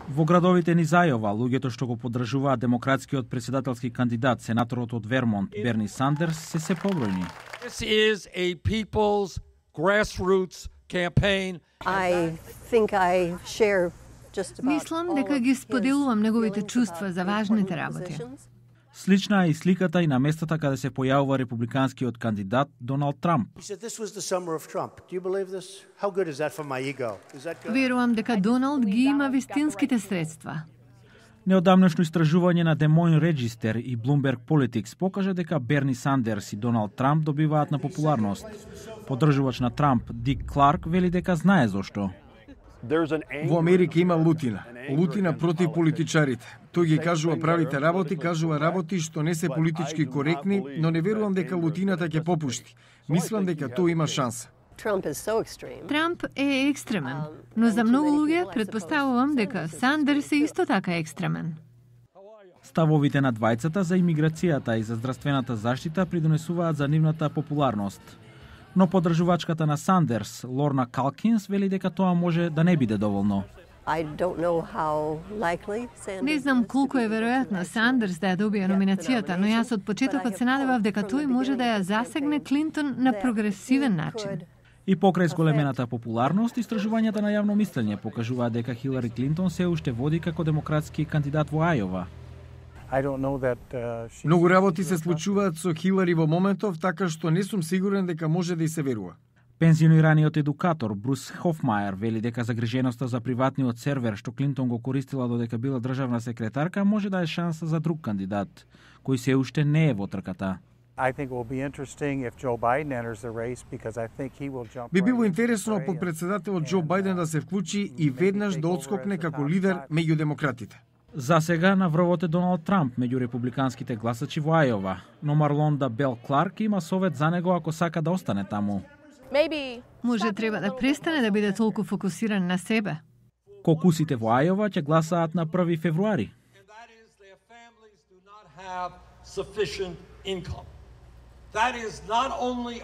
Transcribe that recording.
Во градовите низ Ајова, луѓето што го поддржуваат демократскиот председателски кандидат, сенаторот од Вермонт, Берни Сандерс, се побројни. This is a people's grassroots campaign. Мислам дека ги споделувам неговите чувства за важните работи. Слична е и сликата и на местата каде се појавува републиканскиот кандидат Доналд Трамп. Верувам дека Доналд ги има вистинските средства. Неодамнешно истражување на Des Moines Register и Bloomberg Politics покажа дека Берни Сандерс и Доналд Трамп добиваат на популарност. Поддржувач на Трамп, Дик Кларк, вели дека знае зошто. Во Америка има лутина. Лутина против политичарите. Тој ги кажува правите работи, кажува работи што не се политички коректни, но не верувам дека лутината ќе попушти. Мислам дека тој има шанса. Трамп е екстремен, но за многу луѓе претпоставувам дека Сандерс е исто така екстремен. Ставовите на двајцата за имиграцијата и за здравствената заштита придонесуваат за нивната популарност. Но поддржувачката на Сандерс, Лорна Калкинс, вели дека тоа може да не биде доволно. Не знам колку е веројатно Сандерс да ја добие номинацијата, но јас од почетокот се надевав дека тој може да ја засегне Клинтон на прогресивен начин. И покрај зголемената популарност, истражувањата на јавно мислење покажуваат дека Хилари Клинтон се уште води како демократски кандидат во Ајова. Многу работи се случуваат со Хилари во моментов, така што не сум сигурен дека може да и се верува. Пензионираниот едукатор Брус Хофмајер вели дека загриженоста за приватниот сервер што Клинтон го користила додека била државна секретарка може да е шанса за друг кандидат, кој се уште не е во трката. Би било интересно подпредседателот Џо Бајден да се вклучи и веднаш да одскокне како лидер меѓу демократите. За сега на врвот е Доналд Трамп меѓу републиканските гласачи во Ајова, но Марлонда Бел Кларк има совет за него ако сака да остане таму. Може треба да престане да биде толку фокусиран на себе. Кокусите во Ајова ќе гласаат на 1 февруари. That is not only